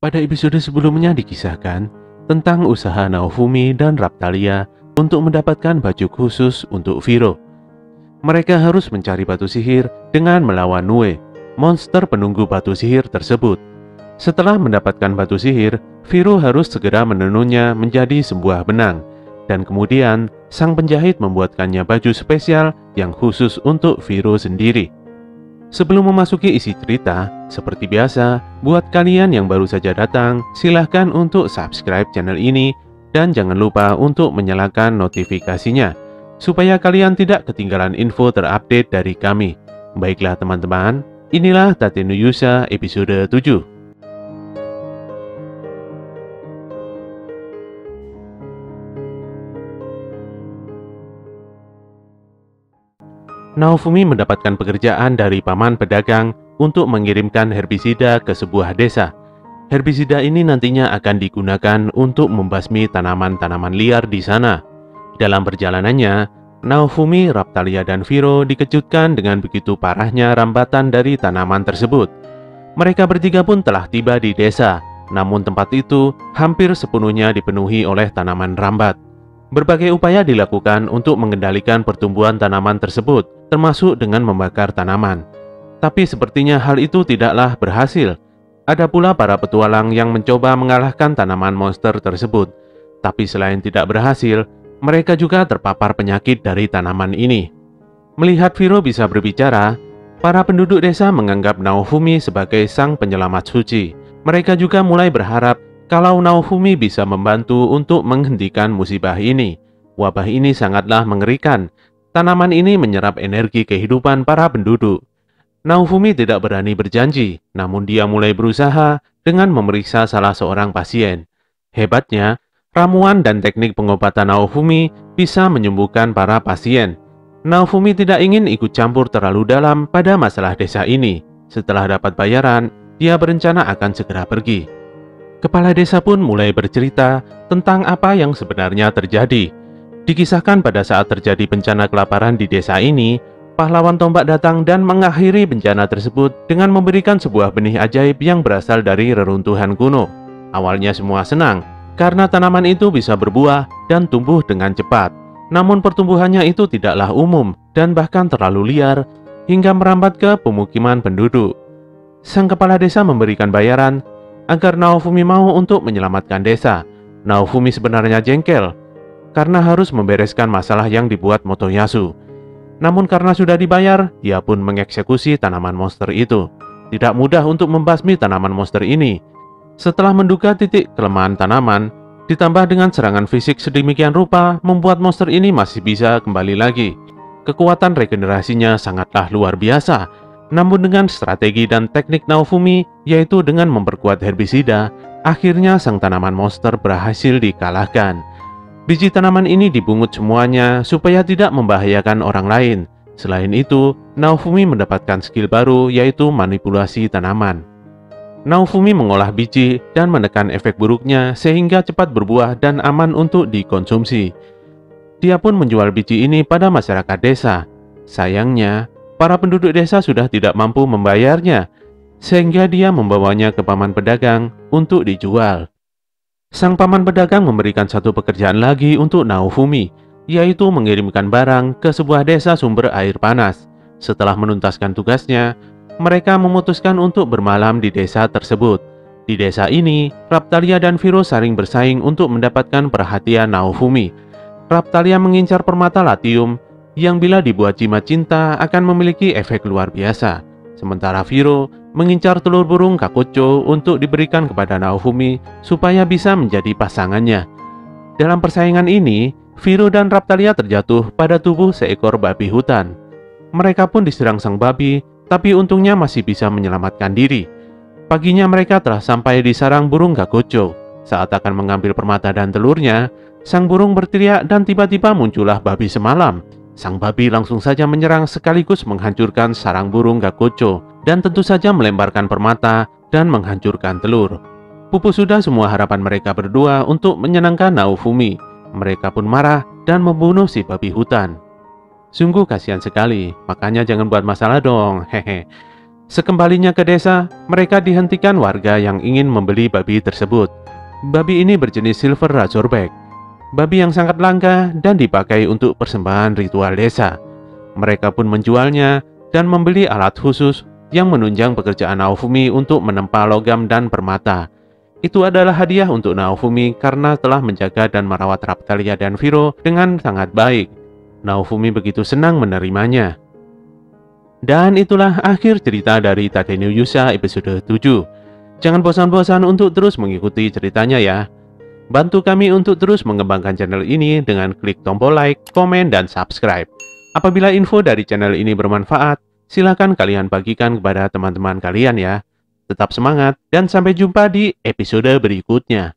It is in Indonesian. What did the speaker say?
Pada episode sebelumnya dikisahkan tentang usaha Naofumi dan Raptalia untuk mendapatkan baju khusus untuk Viro. Mereka harus mencari batu sihir dengan melawan Nue, monster penunggu batu sihir tersebut. Setelah mendapatkan batu sihir, Viro harus segera menenunnya menjadi sebuah benang, dan kemudian sang penjahit membuatkannya baju spesial yang khusus untuk Viro sendiri. Sebelum memasuki isi cerita, seperti biasa, buat kalian yang baru saja datang, silahkan untuk subscribe channel ini dan jangan lupa untuk menyalakan notifikasinya, supaya kalian tidak ketinggalan info terupdate dari kami. Baiklah teman-teman, inilah Tate no Yusa episode 7. Naofumi mendapatkan pekerjaan dari paman pedagang untuk mengirimkan herbisida ke sebuah desa. Herbisida ini nantinya akan digunakan untuk membasmi tanaman-tanaman liar di sana. Dalam perjalanannya, Naofumi, Raptalia, dan Viro dikejutkan dengan begitu parahnya rambatan dari tanaman tersebut. Mereka bertiga pun telah tiba di desa, namun tempat itu hampir sepenuhnya dipenuhi oleh tanaman rambat. Berbagai upaya dilakukan untuk mengendalikan pertumbuhan tanaman tersebut, termasuk dengan membakar tanaman. Tapi sepertinya hal itu tidaklah berhasil. Ada pula para petualang yang mencoba mengalahkan tanaman monster tersebut. Tapi selain tidak berhasil, mereka juga terpapar penyakit dari tanaman ini. Melihat Viro bisa berbicara, para penduduk desa menganggap Naofumi sebagai sang penyelamat suci. Mereka juga mulai berharap kalau Naofumi bisa membantu untuk menghentikan musibah ini. Wabah ini sangatlah mengerikan. Tanaman ini menyerap energi kehidupan para penduduk. Naofumi tidak berani berjanji, namun dia mulai berusaha dengan memeriksa salah seorang pasien. Hebatnya, ramuan dan teknik pengobatan Naofumi bisa menyembuhkan para pasien. Naofumi tidak ingin ikut campur terlalu dalam pada masalah desa ini. Setelah dapat bayaran, dia berencana akan segera pergi. Kepala desa pun mulai bercerita tentang apa yang sebenarnya terjadi. Dikisahkan pada saat terjadi bencana kelaparan di desa ini, pahlawan tombak datang dan mengakhiri bencana tersebut dengan memberikan sebuah benih ajaib yang berasal dari reruntuhan kuno. Awalnya semua senang, karena tanaman itu bisa berbuah dan tumbuh dengan cepat. Namun pertumbuhannya itu tidaklah umum dan bahkan terlalu liar, hingga merambat ke pemukiman penduduk. Sang kepala desa memberikan bayaran agar Naofumi mau untuk menyelamatkan desa. Naofumi sebenarnya jengkel karena harus membereskan masalah yang dibuat Motoyasu. Namun karena sudah dibayar, dia pun mengeksekusi tanaman monster itu. Tidak mudah untuk membasmi tanaman monster ini. Setelah menduga titik kelemahan tanaman, ditambah dengan serangan fisik sedemikian rupa, membuat monster ini masih bisa kembali lagi. Kekuatan regenerasinya sangatlah luar biasa. Namun dengan strategi dan teknik Naofumi, yaitu dengan memperkuat herbisida, akhirnya sang tanaman monster berhasil dikalahkan. Biji tanaman ini dibungut semuanya supaya tidak membahayakan orang lain. Selain itu, Naofumi mendapatkan skill baru, yaitu manipulasi tanaman. Naofumi mengolah biji dan menekan efek buruknya sehingga cepat berbuah dan aman untuk dikonsumsi. Dia pun menjual biji ini pada masyarakat desa. Sayangnya, para penduduk desa sudah tidak mampu membayarnya, sehingga dia membawanya ke paman pedagang untuk dijual. Sang paman pedagang memberikan satu pekerjaan lagi untuk Naofumi, yaitu mengirimkan barang ke sebuah desa sumber air panas. Setelah menuntaskan tugasnya, mereka memutuskan untuk bermalam di desa tersebut. Di desa ini, Raptalia dan Viro saling bersaing untuk mendapatkan perhatian Naofumi. Raptalia mengincar permata latium, yang bila dibuat jimat cinta akan memiliki efek luar biasa. Sementara Viro mengincar telur burung Kakocho untuk diberikan kepada Naofumi supaya bisa menjadi pasangannya. Dalam persaingan ini, Viro dan Raptalia terjatuh pada tubuh seekor babi hutan. Mereka pun diserang sang babi, tapi untungnya masih bisa menyelamatkan diri. Paginya mereka telah sampai di sarang burung Kakocho. Saat akan mengambil permata dan telurnya, sang burung berteriak dan tiba-tiba muncullah babi semalam. Sang babi langsung saja menyerang sekaligus menghancurkan sarang burung Kakocho dan tentu saja melemparkan permata dan menghancurkan telur. Pupus sudah semua harapan mereka berdua untuk menyenangkan Naofumi. Mereka pun marah dan membunuh si babi hutan. Sungguh kasihan sekali, makanya jangan buat masalah dong, hehe. Sekembalinya ke desa, mereka dihentikan warga yang ingin membeli babi tersebut. Babi ini berjenis Silver Razorback, babi yang sangat langka dan dipakai untuk persembahan ritual desa. Mereka pun menjualnya dan membeli alat khusus yang menunjang pekerjaan Naofumi untuk menempa logam dan permata. Itu adalah hadiah untuk Naofumi karena telah menjaga dan merawat Raphtalia dan Viro dengan sangat baik. Naofumi begitu senang menerimanya. Dan itulah akhir cerita dari Tate no Yusa episode 7. Jangan bosan-bosan untuk terus mengikuti ceritanya ya. Bantu kami untuk terus mengembangkan channel ini dengan klik tombol like, komen, dan subscribe. Apabila info dari channel ini bermanfaat, silakan kalian bagikan kepada teman-teman kalian ya. Tetap semangat dan sampai jumpa di episode berikutnya.